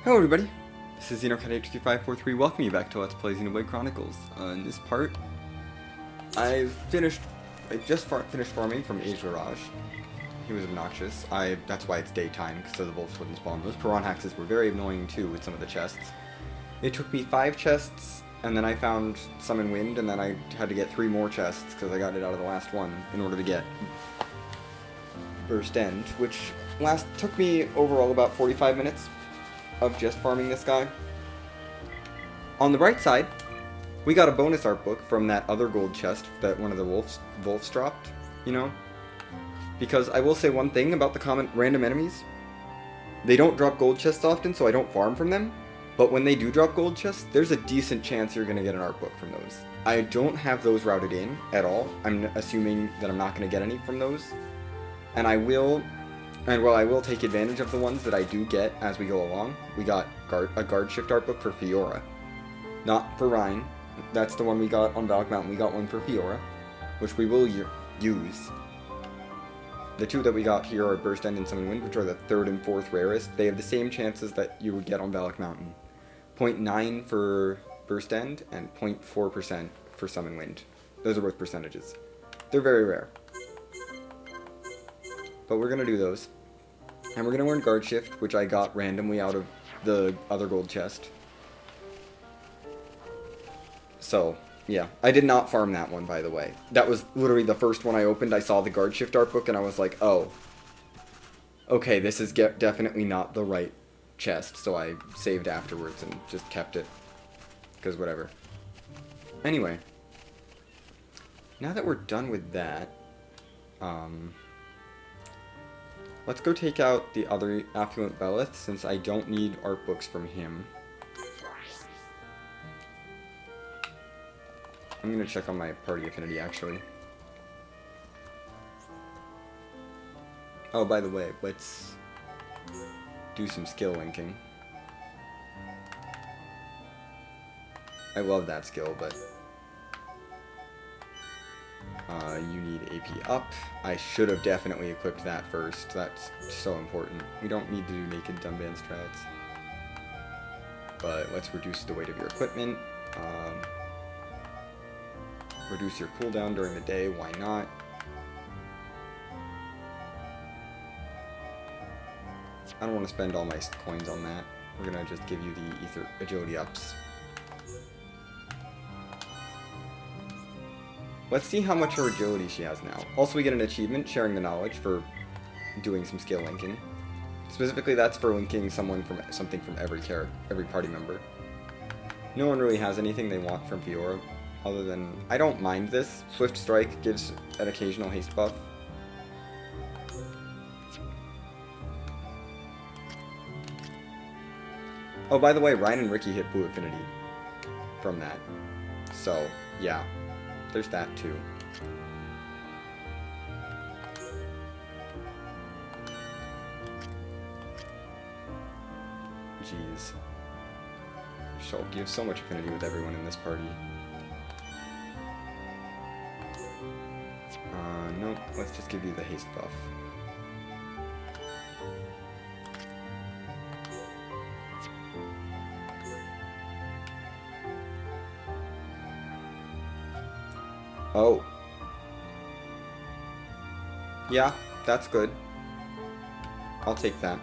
Hello everybody, this is Xenoblade welcoming you back to Let's Play Xenoblade Chronicles. In this part, I just finished farming from Age Garage. He was obnoxious. That's why it's daytime, because the wolves wouldn't spawn. Those Piranhaxes were very annoying too with some of the chests. It took me 5 chests, and then I found Summon Wind, and then I had to get 3 more chests, because I got it out of the last one, in order to get Burst End, which took me overall about 45 minutes of just farming this guy. On the right side, we got a bonus art book from that other gold chest that one of the wolves dropped, you know? Because I will say one thing about the common random enemies. They don't drop gold chests often, so I don't farm from them. But when they do drop gold chests, there's a decent chance you're going to get an art book from those. I don't have those routed in at all. I'm assuming that I'm not going to get any from those. And I will take advantage of the ones that I do get as we go along. We got a guard shift art book for Fiora. Not for Rhine. That's the one we got on Valak Mountain. We got one for Fiora, which we will use. The 2 that we got here are Burst End and Summon Wind, which are the 3rd and 4th rarest. They have the same chances that you would get on Valak Mountain. 0.9 for Burst End and 0.4% for Summon Wind. Those are both percentages. They're very rare. But we're going to do those. And we're going to learn Guard Shift, which I got randomly out of the other gold chest. So, yeah. I did not farm that one, by the way. That was literally the first one I opened. I saw the Guard Shift art book, and I was like, oh. Okay, this is definitely not the right chest. So I saved afterwards and just kept it. Because whatever. Anyway. Now that we're done with that, let's go take out the other Affluent Beleth, since I don't need art books from him. I'm going to check on my party affinity, actually. Oh, by the way, let's do some skill linking. I love that skill, but you need AP up. I should have definitely equipped that first. That's so important. We don't need to do naked Dunban strats. But let's reduce the weight of your equipment. Reduce your cooldown during the day. Why not? I don't want to spend all my coins on that. We're going to just give you the agility ups. Let's see how much her agility she has now. Also, we get an achievement, sharing the knowledge, for doing some skill linking. Specifically, that's for linking something from every party member. No one really has anything they want from Fiora, other than, I don't mind this. Swift Strike gives an occasional haste buff. Oh, by the way, Ryan and Ricky hit Blue Affinity from that. So, yeah. There's that too. Jeez. Shulk, you have so much affinity with everyone in this party. Nope, let's just give you the haste buff. Oh. Yeah, that's good. I'll take that.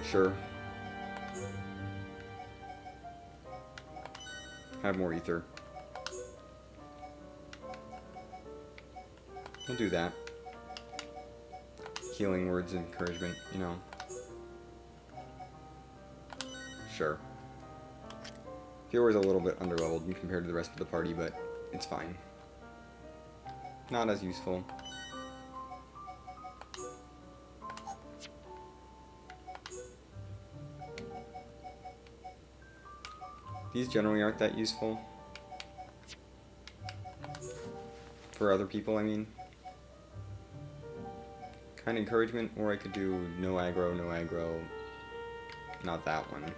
Sure. Have more ether. We'll do that. Healing words of encouragement, you know. Sure. Fiora's a little bit underleveled compared to the rest of the party, but it's fine. Not as useful. These generally aren't that useful. For other people, I mean. Kind of encouragement, or I could do no aggro. Not that one.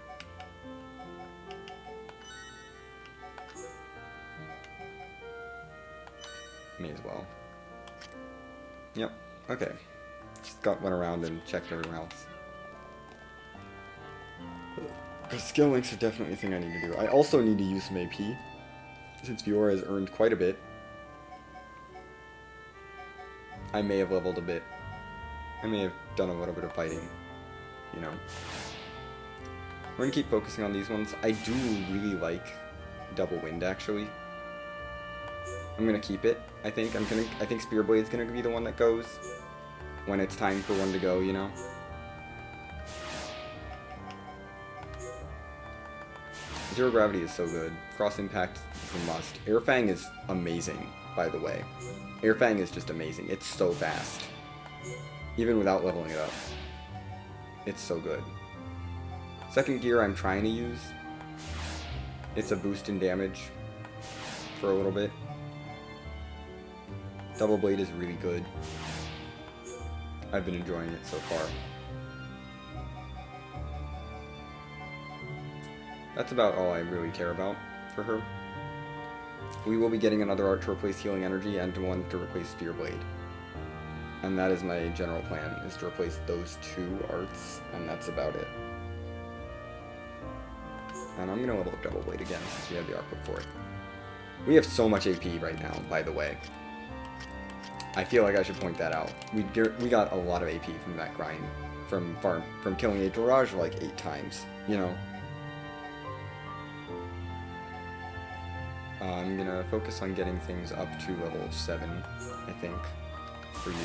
May as well. Yep, okay. Just went around and checked everywhere else. Because skill links are definitely a thing I need to do. I also need to use some AP, since Fiora has earned quite a bit. I may have leveled a bit. I may have done a little bit of fighting, you know. We're gonna keep focusing on these ones. I do really like Double Wind, actually. I'm gonna keep it, I think. I think Spear Blade's gonna be the one that goes when it's time for one to go, you know. Zero Gravity is so good. Cross Impact is a must. Air Fang is amazing, by the way. Air Fang is just amazing. It's so fast. Even without leveling it up. It's so good. Second gear I'm trying to use. It's a boost in damage for a little bit. Double Blade is really good. I've been enjoying it so far. That's about all I really care about for her. We will be getting another art to replace Healing Energy and one to replace Spear Blade. And that is my general plan, is to replace those two arts, and that's about it. And I'm gonna level up Double Blade again, since we have the art book for it. We have so much AP right now, by the way. I feel like I should point that out. We got a lot of AP from that grind, from killing a Dorage like 8 times, you know. I'm gonna focus on getting things up to level 7, I think, for you.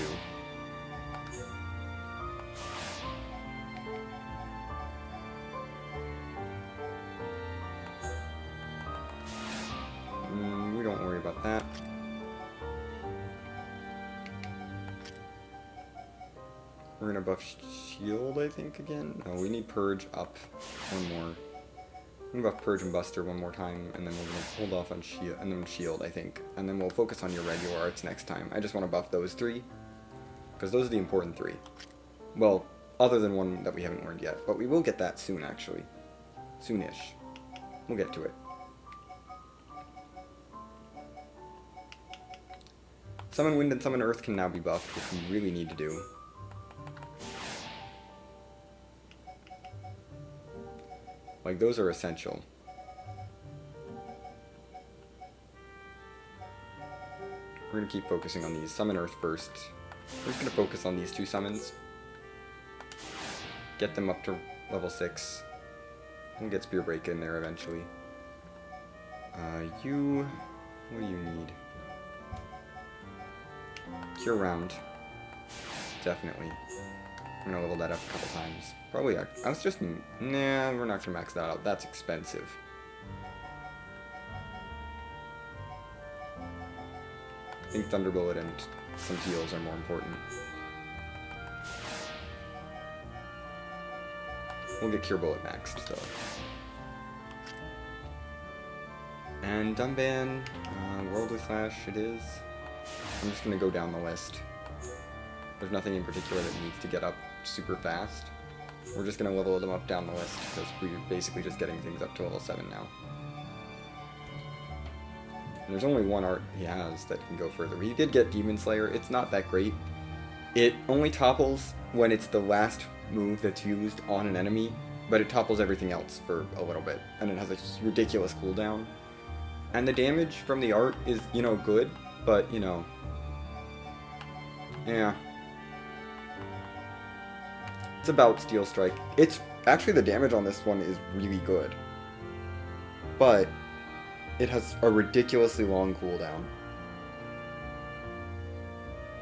We don't worry about that. We're gonna buff Shield, I think, again. No, we need Purge up one more. I'm gonna buff Purge and Buster one more time, and then we're gonna hold off on Shield, and then Shield, I think. And then we'll focus on your regular arts next time. I just want to buff those 3, because those are the important 3. Well, other than one that we haven't learned yet, but we will get that soon, actually. Soonish. We'll get to it. Summon Wind and Summon Earth can now be buffed, which we really need to do. Like, those are essential. We're gonna keep focusing on these. Summon Earth first. We're just gonna focus on these 2 summons. Get them up to level 6. We'll get Spear Break in there eventually. What do you need? Cure Round. Definitely. I'm gonna level that up a couple times. Probably, I was just, nah, we're not gonna max that out. That's expensive. I think Thunderbolt and some heals are more important. We'll get Cure Bullet maxed, though. And Dunban, Worldly Slash it is. I'm just gonna go down the list. There's nothing in particular that needs to get up super fast. We're just gonna level them up down the list, because we're basically just getting things up to level 7 now. And there's only one art he has that can go further. He did get Demon Slayer. It's not that great. It only topples when it's the last move that's used on an enemy, but it topples everything else for a little bit, and it has a ridiculous cooldown. And the damage from the art is, you know, good, but, you know, yeah. It's about Steel Strike. It's actually, the damage on this one is really good, but it has a ridiculously long cooldown,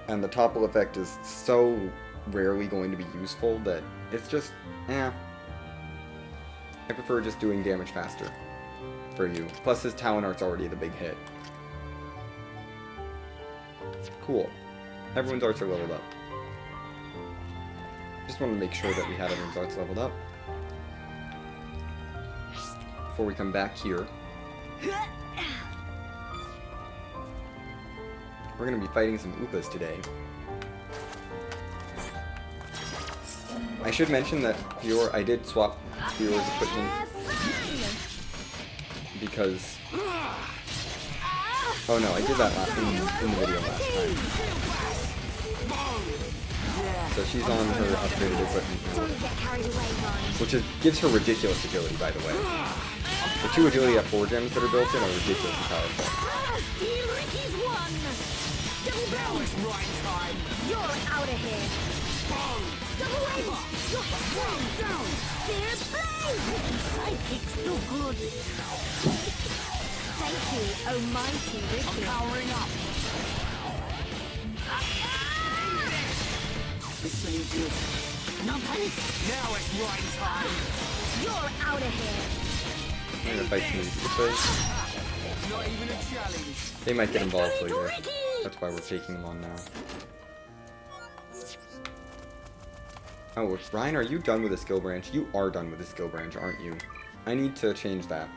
and the topple effect is so rarely going to be useful that it's just, I prefer just doing damage faster for you. Plus his talent art's already the big hit. Cool. Everyone's arts are leveled up. Just want to make sure that we had everyone's arts leveled up before we come back here. We're going to be fighting some Upas today. I should mention that I did swap Fiora's equipment because... Oh no, I did that in the video last time. So she's on her upgraded equipment mode, which gives her ridiculous agility, by the way. The 2 agility F4 gems that are built in are ridiculously powerful. You're out of here. Double wave! You're down! Spear's blade! Psychic's too good. Thank you, almighty Ricky. I'm powering up. This ain't good. Nothing. Now it's right time. You're out of here. I'm gonna fight some of these because Not even a challenge. they might get involved later. That's why we're taking them on now. Oh, Ryan, are you done with a skill branch? You are done with a skill branch, aren't you? I need to change that.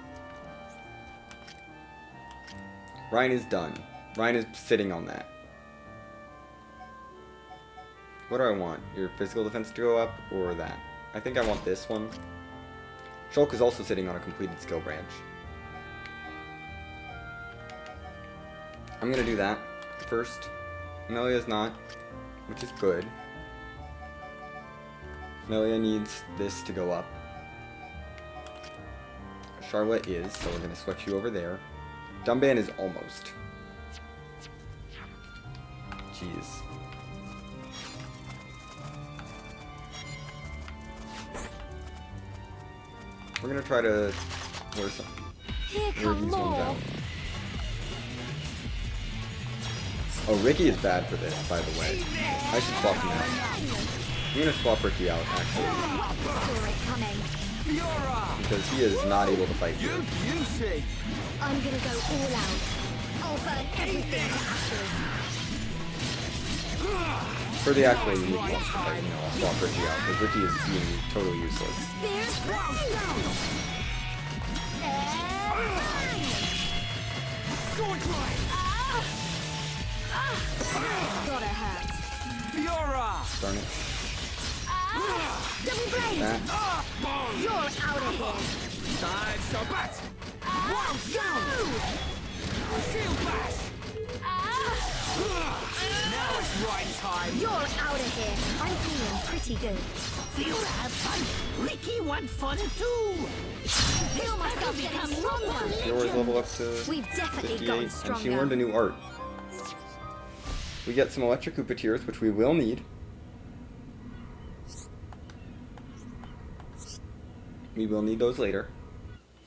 Ryan is done. Ryan is sitting on that. What do I want? Your physical defense to go up, or that? I think I want this one. Shulk is also sitting on a completed skill branch. I'm gonna do that first. Amelia's not, which is good. Amelia needs this to go up. Charlotte is, so we're gonna switch you over there. Dumban is almost. Jeez. We're gonna try to wear these ones out. Oh, Ricky is bad for this, by the way. I should swap him out. I'm gonna swap Ricky out, actually. Because he is not able to fight here. I'm gonna go all out. I'll burn everything to ashes. For the actual unique ones to fight, you know, I'll swap Ricky out, because Ricky is being totally useless. Gotta hurt. Darn it. Double blade! That. You're out of here. Down! Shield bash! Now it's right time. You're out of here. I'm feeling pretty good. Feel to have fun. Ricky want fun too. Feel myself become stronger. She always level up to We've definitely 58, gotten and stronger. she learned a new art. We get some electric Koopa which we will need. We will need those later.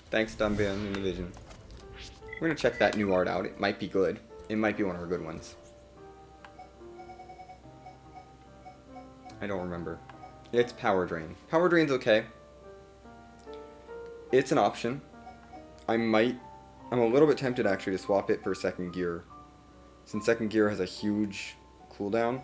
Thanks, Dumban in the Vision. We're gonna check that new art out. It might be good. It might be one of our good ones. I don't remember. It's Power Drain. Power Drain's okay. It's an option. I'm a little bit tempted actually to swap it for second gear, since second gear has a huge cooldown.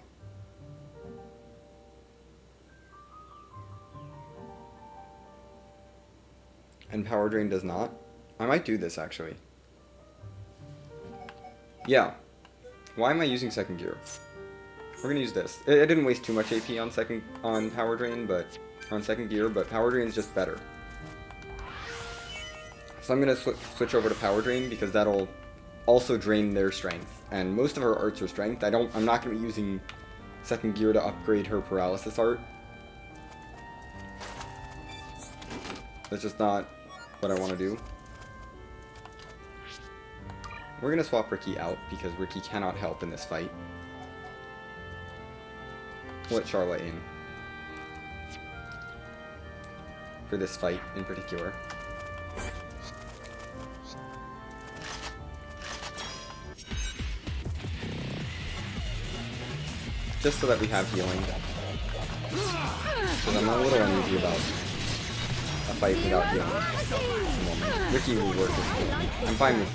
And Power Drain does not. I might do this actually. Yeah. Why am I using second gear? We're gonna use this. It didn't waste too much AP on Power Drain, but on second gear, but Power Drain is just better. So I'm gonna switch over to Power Drain because that'll also drain their strength. And most of her arts are strength. I'm not gonna be using second gear to upgrade her paralysis art. That's just not what I want to do. We're gonna swap Ricky out because Ricky cannot help in this fight. We'll let Charlotte in for this fight in particular. Just so that we have healing. Because I'm a little uneasy about a fight without healing at the moment. Ricky will work this game. I'm fine with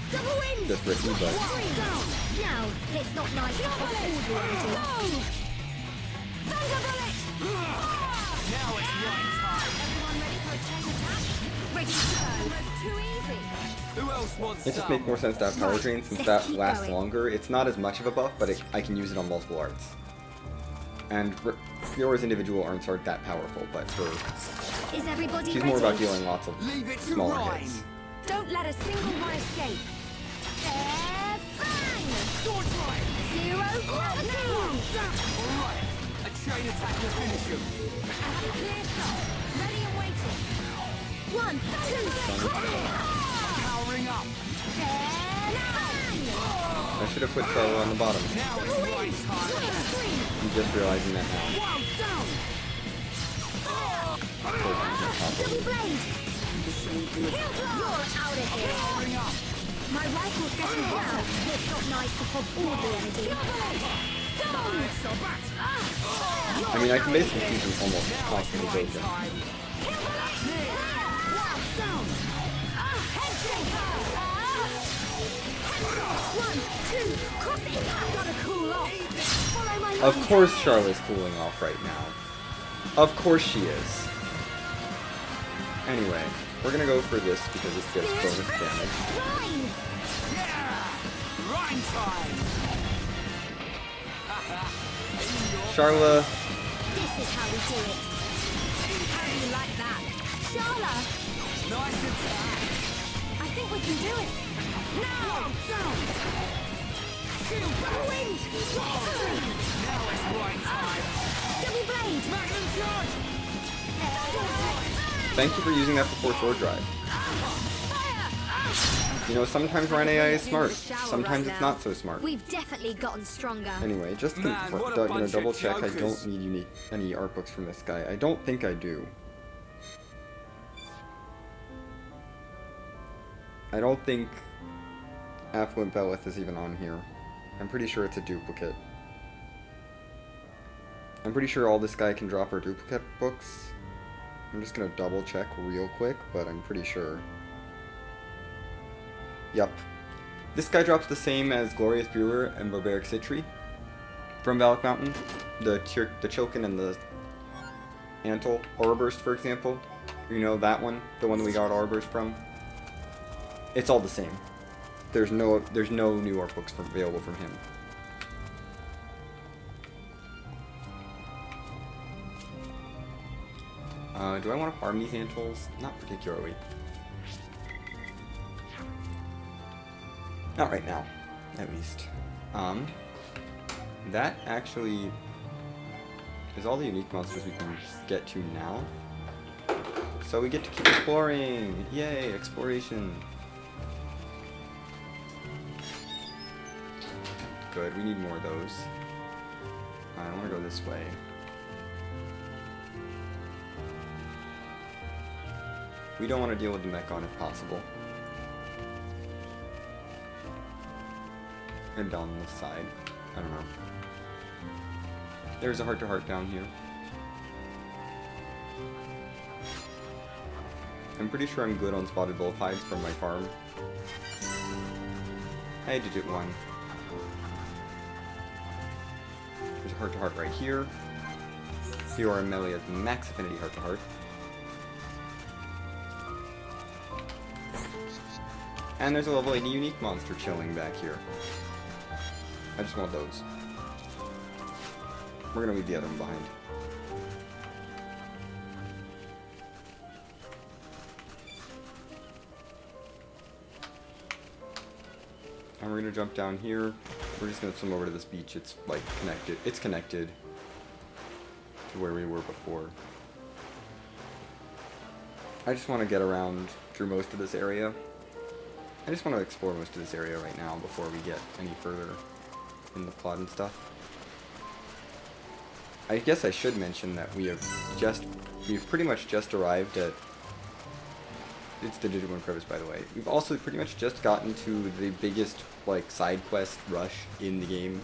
just Ricky, but... Now, it's not nice to have all the energy. Thunder bullet! Now it's right time. Everyone ready for a chain attack? Ready to go. Too easy. Who else wants It just makes more sense to have Power Drain since that lasts longer. It's not as much of a buff, but I can use it on multiple arts. And Fiora's individual arts aren't that powerful, but she's more about dealing lots of smaller hits. Don't let a single one escape. Air fang! Sword drive! Zero gravity! Alright, a chain attack will finish him. Clear shot. Ready and waiting. 1, 2, Powering up. I should have put Charlo on the bottom. Now it's right time. I'm just realizing that now. Well done. Of course, I'm gonna pop Double over. blade. You're out of here. Powering up. My rifle's getting hot. It's not nice to pop all the energy. I mean, I can basically keep them almost constantly Right broken. time. Well done. One, two, cross it. Gotta cool off. Follow my Of lead. course Charlotte's cooling off right now. Of course she is. Anyway, we're gonna go for this because it gets bonus damage. Line. Yeah! Rhyme time. Charla, This is how we do it. How do you like that? Sharla, Nice attack. I think we can do it. Now! Down! Shield wind! Now it's right time. Double blade! Magnum charge. thank you for using that before sword drive. You know, sometimes Rhine AI is smart, sometimes it's not so smart. We've definitely gotten stronger. Anyway, just to Man, what a confirm, bunch of double check, I jokers. don't need any art books from this guy. I don't think I do. I don't think Affluent Beleth is even on here. I'm pretty sure it's a duplicate. I'm pretty sure all this guy can drop are duplicate books. I'm just gonna double check real quick, but I'm pretty sure. Yup. This guy drops the same as Glorious Brewer and Barbaric Citri from Valak Mountain. The Chokin and the Antle Aura Burst, for example. You know that one? The one that we got Aura Burst from? It's all the same. There's no new art books available from him. Do I want to farm these Antles? Not particularly. Not right now, at least. That actually is all the unique monsters we can get to now. So we get to keep exploring! Yay, exploration! Good, we need more of those. I want to go this way. We don't want to deal with the Mechon if possible. And down this side. I don't know. There's a heart-to-heart down here. I'm pretty sure I'm good on spotted wolf hides from my farm. Hey, Digit 1. There's a heart-to-heart right here. Here are Amelia's max affinity heart-to-heart. And there's a level 80 unique monster chilling back here. I just want those. We're gonna leave the other one behind. And we're gonna jump down here. We're just gonna swim over to this beach. It's like connected. It's connected to where we were before. I just want to get around through most of this area. I just want to explore most of this area right now before we get any further in the plot and stuff. I guess I should mention that we've pretty much just arrived at, it's the Digimon Crevice, by the way. We've also pretty much just gotten to the biggest, like, side quest rush in the game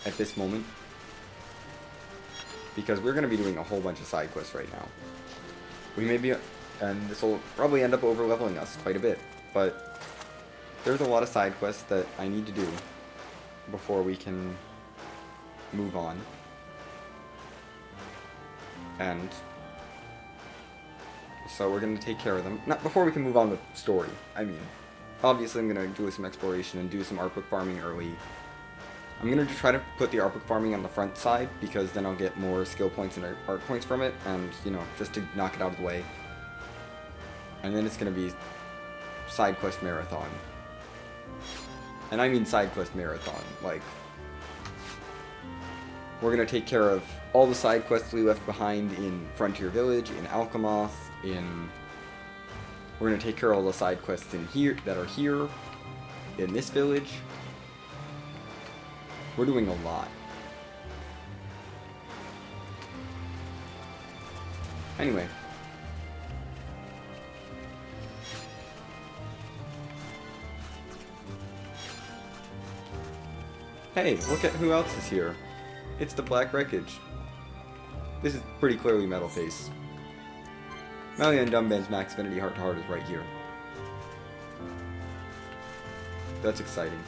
at this moment. Because we're going to be doing a whole bunch of side quests right now. We may be, and this will probably end up over-leveling us quite a bit. But there's a lot of side quests that I need to do before we can move on. And so we're going to take care of them. Not before we can move on with story. I mean, obviously I'm going to do some exploration and do some art book farming early. I'm going to try to put the art book farming on the front side because then I'll get more skill points and art points from it. And, you know, just to knock it out of the way. And then it's going to be side quest marathon. And I mean side quest marathon, like We're gonna take care of all the side quests we left behind in Frontier Village, in Alchemoth, we're gonna take care of all the side quests in here that are here, in this village. We're doing a lot. Anyway. Hey, look at who else is here. It's the Black Wreckage. This is pretty clearly Metal Face. Melia and Dumband's Max Affinity Heart to Heart is right here. That's exciting.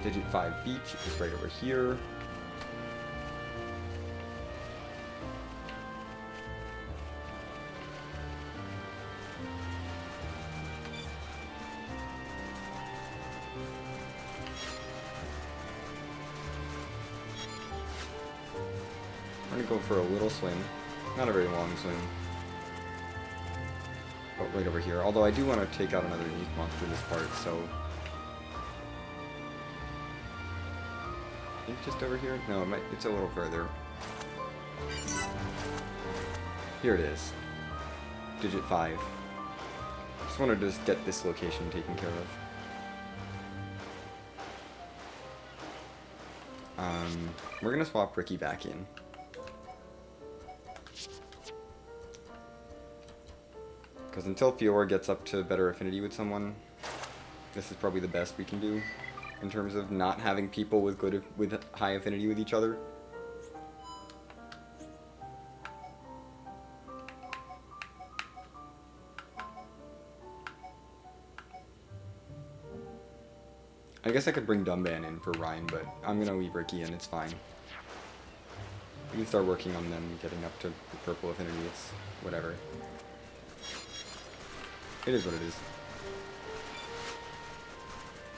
Digit 5 Beach is right over here. I'm gonna go for a little swing. Not a very long swing. But right over here. Although I do want to take out another unique monster this part, so... I think just over here? No, it's a little further. Here it is. Digit 5. Just wanted to just get this location taken care of. We're gonna swap Ricky back in. Because until Fiora gets up to better affinity with someone, this is probably the best we can do in terms of not having people with high affinity with each other. I guess I could bring Dumban in for Ryan, but I'm gonna leave Ricky in, it's fine. We can start working on them getting up to the purple affinity, it's whatever. It is what it is.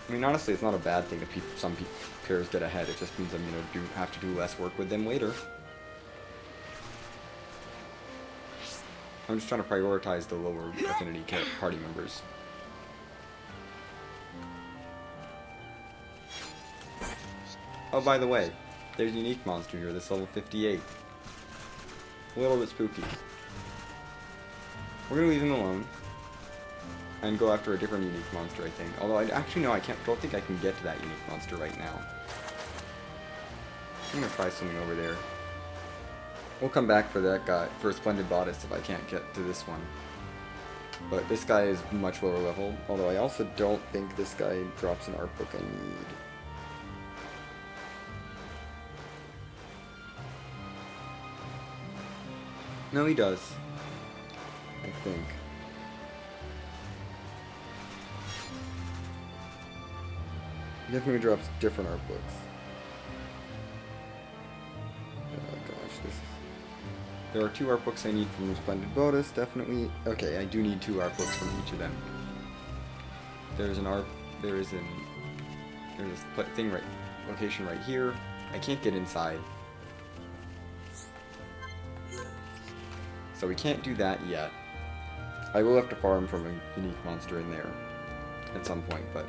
I mean, honestly, it's not a bad thing if some players get ahead. It just means I'm gonna have to do less work with them later. I'm just trying to prioritize the lower affinity party members. Oh, by the way, there's a unique monster here. This level 58. A little bit spooky. We're gonna leave him alone and go after a different unique monster, I think. Although I actually no, don't think I can get to that unique monster right now. I'm gonna try something over there. We'll come back for that guy, for Splendid Botis if I can't get to this one. But this guy is much lower level, although I also don't think this guy drops an art book I need. No, he does. I think. He definitely drops different art books. Oh gosh, this is... There are 2 art books I need from the Splendid Botis, definitely. Okay, I do need 2 art books from each of them. There's a thing location right here. I can't get inside. So we can't do that yet. I will have to farm from a unique monster in there at some point, but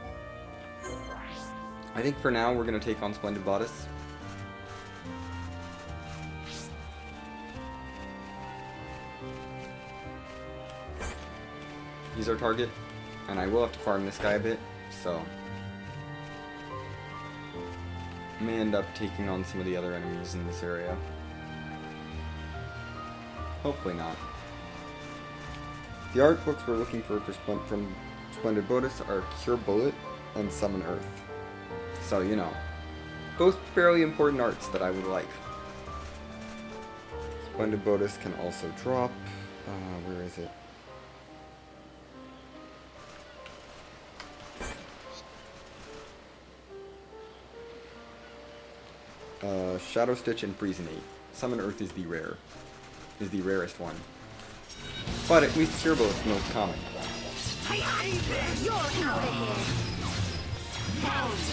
I think for now we're going to take on Splendid Botis. He's our target, and I will have to farm this guy a bit, so I may end up taking on some of the other enemies in this area. Hopefully not. The art books we're looking for from Splendid Botis are Cure Bullet and Summon Earth. So, you know, both fairly important arts that I would like. Splendid Botis can also drop... where is it? Shadow Stitch and Freezenate. Summon Earth is the rarest one. But at least Cure Bullet's the most common. You're out of here.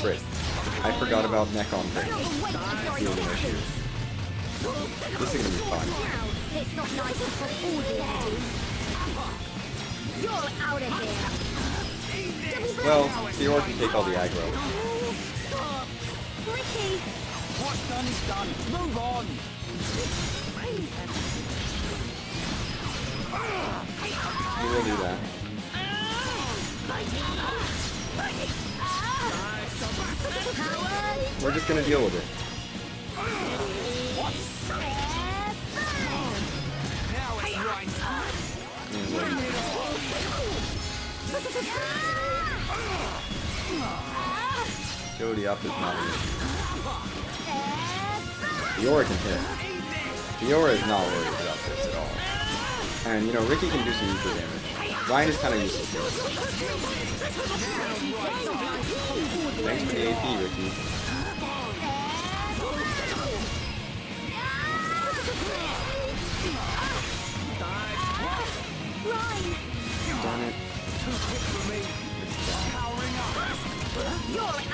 Great. I forgot about Nekon things. Healing issues. This is gonna be fun. It's not nice for all the edges. You're out of here. Well, Fiora can take all the aggro. Ricky. done is done. Move on. We will do that. We're just gonna deal with it. Now it's right time. Jody up is not easy. Fiora can hit. Fiora is not worried about this at all. And, you know, Ricky can do some ether damage. Ryan is kind of useless here. Thanks for the AP, Ricky. Darn it.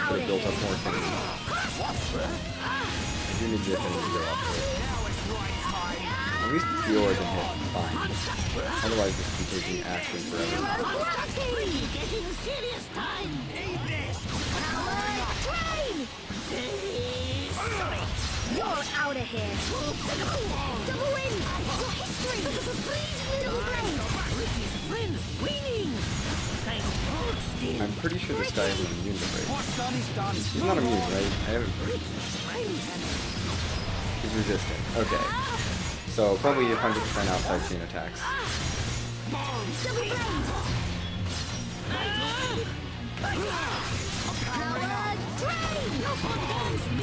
Could have built up more things. I do need the thing to go up there. At least Fiora can hit fine. Otherwise this can take me actually forever. Getting serious time. You're out of here. Double win. Your history. Freeze little blade. Friends winning. I'm pretty sure this guy isn't immune to break. What's done is done. He's not immune, right? I haven't. He's resistant. Okay. So probably 100% outside chain attacks. Double blade.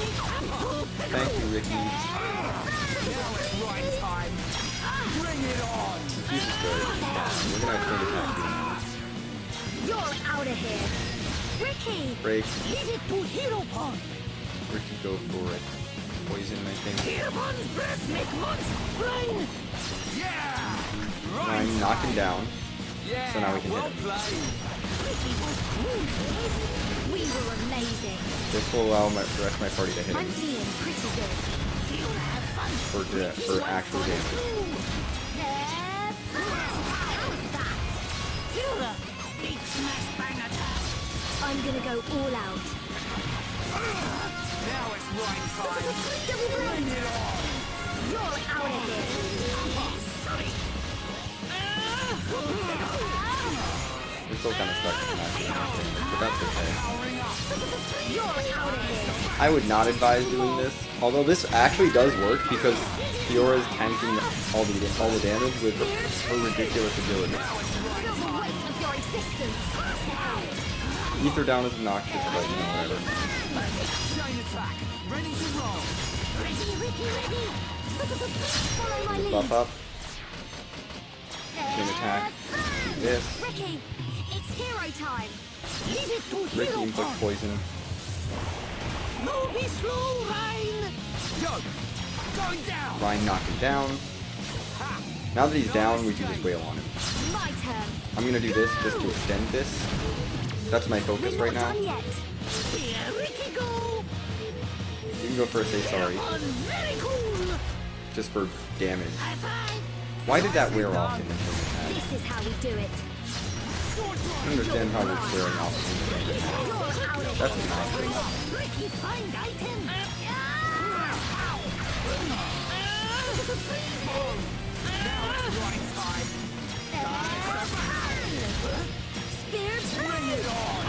Thank you, Ricky. Now it's right time. Bring it on. He's good. We're gonna have chain attack you. You're out of here. Ricky. Break. Leave it to Hero Pod. Ricky, go for it. Poison, I think. Heromon's breath make months grind. Yeah. Ryan, knock him down. Yeah. So now we can hit well him. played. Ricky was cool. We were amazing. This will allow the rest of my party to hit I'm him feeling pretty good. Feel have fun. for actual damage. How's that? Feel the big smash bang attack. I'm gonna go all out. Now it's right time. Double Bring blade. it on. You're out of here. We're still kind of stuck with not doing anything, but that's okay. You're out of here. I would not advise doing this, although this actually does work because Fiora is tanking all the damage with her ridiculous ability. Feel the weight of your existence. Ether down is obnoxious, but you know, whatever. Chain attack. Ready to roll. Ready, Ricky, ready. Follow my lead. Buff up, chain attack, do this. Ricky, it's hero time. Leave it to Ricky Hero inflict Pod. poison. No, be slow, Ryan. Go. Going down. Ryan knock him down. Ha. Now that he's down, we can just wail on him. My turn. I'm gonna do this just to extend this. That's my focus We're right not now. done yet. Here, Ricky, go. You can go for a say sorry, On very cool. just for damage. High five. Why did that wear off in the chain attack? This is how we do it. I don't understand how it's wearing off in the chain attack. You're out of That's here. obnoxious. Ricky, find item. Right time. Spear Bring it on.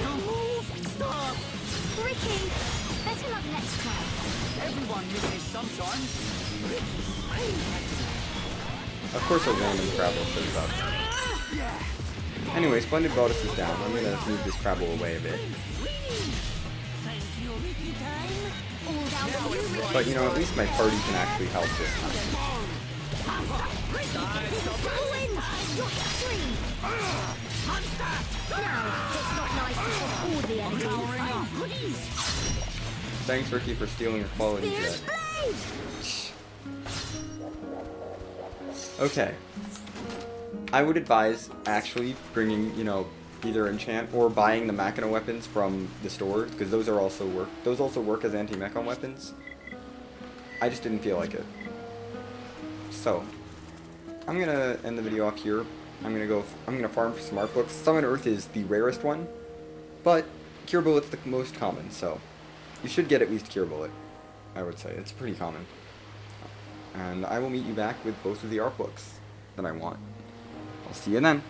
Don't move. Stop. Ricky, better luck next time. Everyone misses sometimes. Of course a random Crabble shows up. Anyway, Splendid Botis is down. I'm gonna move this Crabble away a bit. Thank you, Ricky time. All down to you, Ricky. But you know, at least my party can actually help this time. Ricky, double wins. Your history. Monster. No, it's not nice to have all the enemies. Goodies. Thanks, Ricky, for stealing your quality Spear jet. blade. Okay. I would advise actually bringing, you know, either enchant or buying the Machina weapons from the store, because those also work as anti-mechon weapons. I just didn't feel like it. So, I'm gonna end the video off here. I'm gonna farm for some art books. Summon Earth is the rarest one, but Cure Bullet's the most common, so you should get at least Cure Bullet. I would say. It's pretty common. And I will meet you back with both of the art books that I want. I'll see you then.